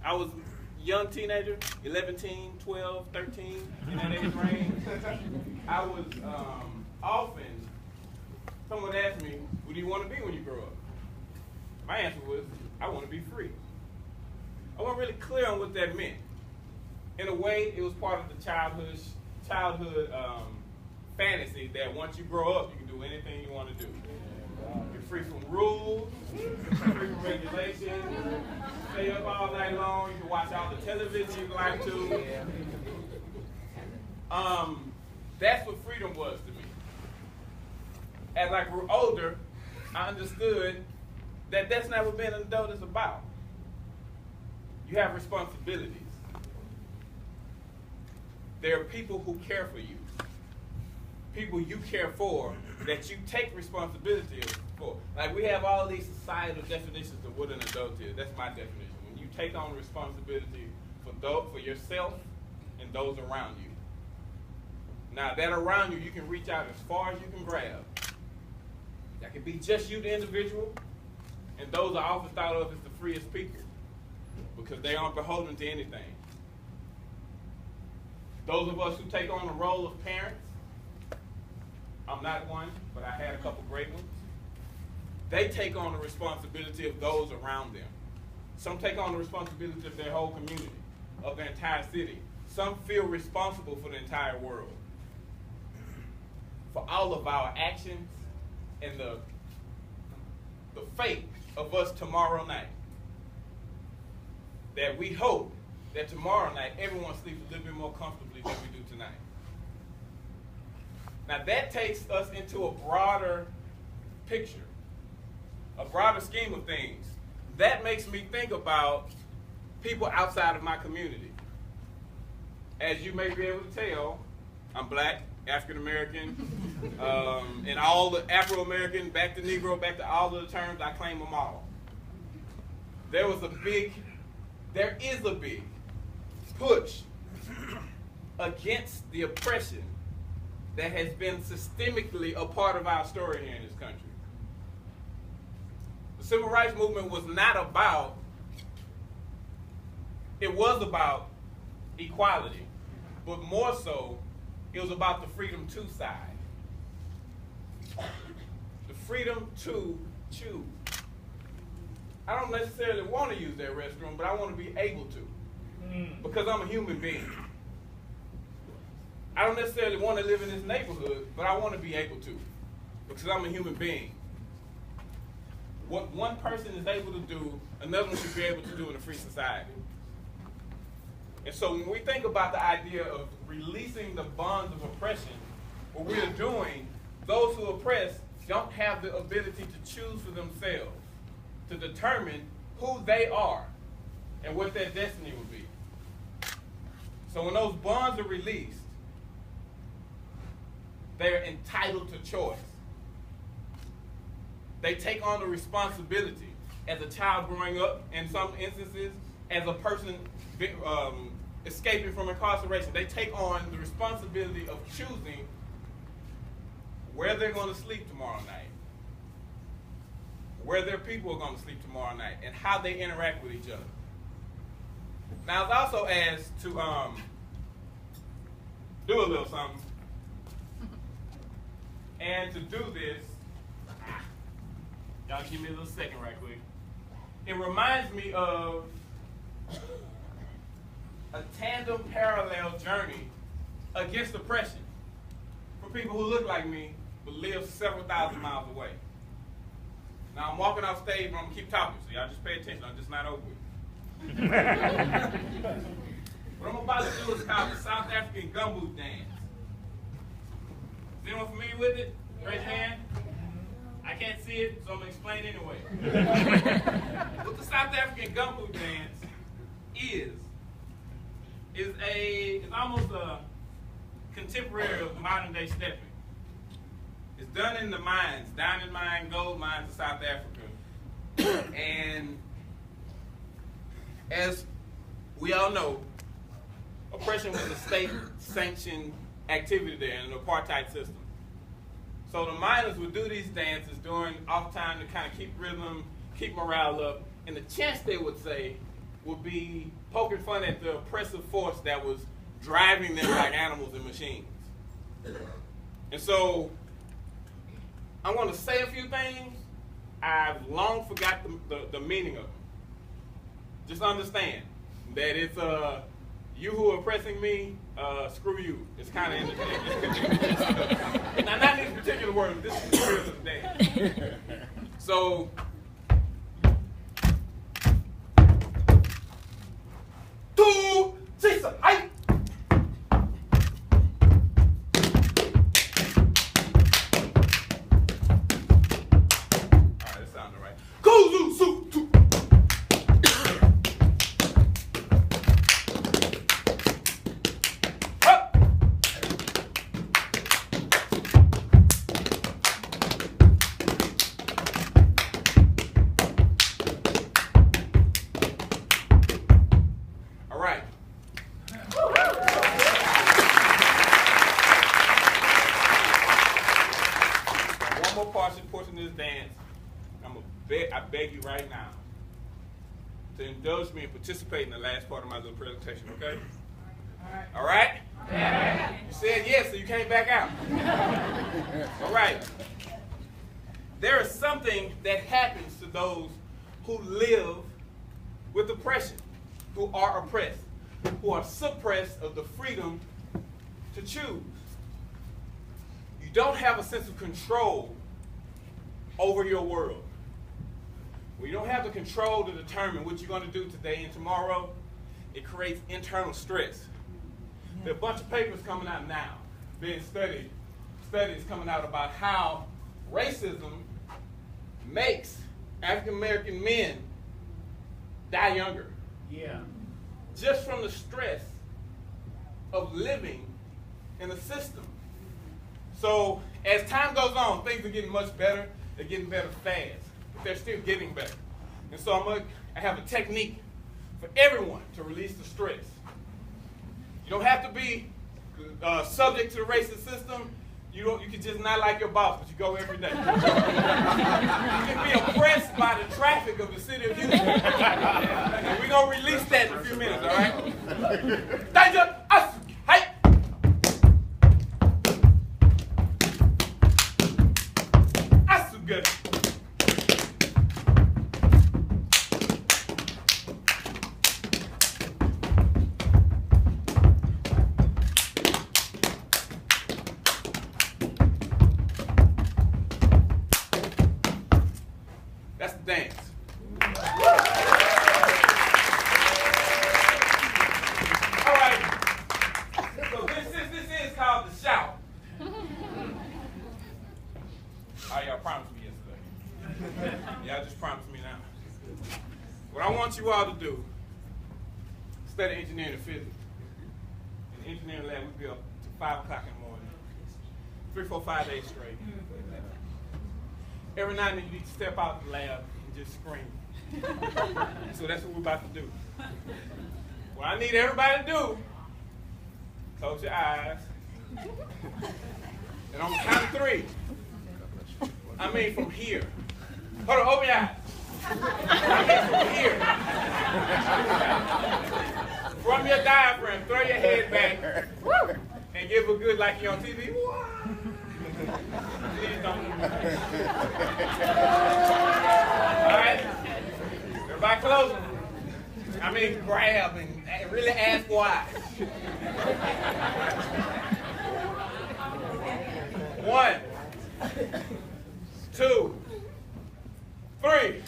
I was a young teenager, 11, 12, 13, in that age range. I was often, someone asked me, what do you want to be when you grow up? My answer was, I want to be free. I wasn't really clear on what that meant. In a way, it was part of the childhood fantasy that once you grow up, you can do anything you want to do. You're free from rules, free from regulations, stay up all night long, you can watch all the television you like to. That's what freedom was to me. As I grew older, I understood that that's not what being an adult is about. You have responsibilities. There are people who care for you. People you care for that you take responsibility for. Like we have all these societal definitions of what an adult is. That's my definition. When you take on responsibility for yourself and those around you. Now that around you, you can reach out as far as you can grab. That can be just you, the individual, and those are often thought of as the freest people because they aren't beholden to anything. Those of us who take on the role of parents, I'm not one, but I had a couple great ones. They take on the responsibility of those around them. Some take on the responsibility of their whole community, of their entire city. Some feel responsible for the entire world. For all of our actions and the fate of us tomorrow night. That we hope that tomorrow night everyone sleeps a little bit more comfortably than we do tonight. Now that takes us into a broader picture, a broader scheme of things. That makes me think about people outside of my community. As you may be able to tell, I'm black, African American, and all the Afro-American, back to Negro, back to all of the terms, I claim them all. There is a big push against the oppression that has been systemically a part of our story here in this country. The Civil Rights Movement was about equality, but more so, it was about the freedom to side. The freedom to choose. I don't necessarily want to use that restroom, but I want to be able to. Because I'm a human being. I don't necessarily want to live in this neighborhood, but I want to be able to. Because I'm a human being. What one person is able to do, another one should be able to do in a free society. And so when we think about the idea of releasing the bonds of oppression, what we're doing, those who oppress don't have the ability to choose for themselves, to determine who they are and what their destiny will be. So when those bonds are released, they're entitled to choice. They take on the responsibility as a child growing up, in some instances, as a person escaping from incarceration. They take on the responsibility of choosing where they're going to sleep tomorrow night, where their people are going to sleep tomorrow night, and how they interact with each other. Now, I was also asked to do a little something. And to do this, y'all give me a little second right quick. It reminds me of a tandem parallel journey against oppression for people who look like me but live several thousand miles away. Now I'm walking off stage, but I'm going to keep talking, so y'all just pay attention. I'm just not over it. What I'm about to do is called the South African Gumboot Dance. Is anyone familiar with it? Raise your hand. I can't see it, so I'm going to explain anyway. What the South African Gumboot Dance is almost a contemporary of modern day stepping. It's done in the mines, diamond mine, gold mines of South Africa. And as we all know, oppression was a state-sanctioned activity there in an apartheid system. So the miners would do these dances during off time to kind of keep rhythm, keep morale up, and the chants they would say would be poking fun at the oppressive force that was driving them like animals and machines. And so I'm going to say a few things. I've long forgot the meaning of them. Just understand that it's you who are oppressing me, screw you. It's kind of in now, not these particular words, this is the spirit of the day. So, two, six, eight. Portion of this dance, I beg you right now to indulge me and participate in the last part of my little presentation, okay? All right? Yeah. You said yes, so you can't back out. All right. There is something that happens to those who live with oppression, who are oppressed, who are suppressed of the freedom to choose. You don't have a sense of control over your world. When you don't have the control to determine what you're going to do today and tomorrow, it creates internal stress. There are a bunch of papers coming out now, being studied, studies coming out about how racism makes African American men die younger. Yeah. Just from the stress of living in the system. So as time goes on, things are getting much better. They're getting better fast, but they're still getting better. And so I have a technique for everyone to release the stress. You don't have to be subject to the racist system. You can just not like your boss, but you go every day. You can be oppressed by the traffic of the city of Houston. And we're going to release that in a few minutes, all right? Danger! Hey! Good. That's the dance. All right. So this is called the shout. Oh, y'all promised me yesterday. Y'all just promised me now. What I want you all to do, study engineering and physics. In the engineering lab, we be up to 5 o'clock in the morning. 3, 4, 5 days straight. Every night you need to step out of the lab and just scream. So that's what we're about to do. What I need everybody to do, close your eyes. And on the count of 3, I mean from here. Hold on, open your eyes. I mean from here. From your diaphragm, throw your head back and give a good like you're on TV. Please don't. All right? Everybody close them. I mean grab and really ask why. 1, 2, 3.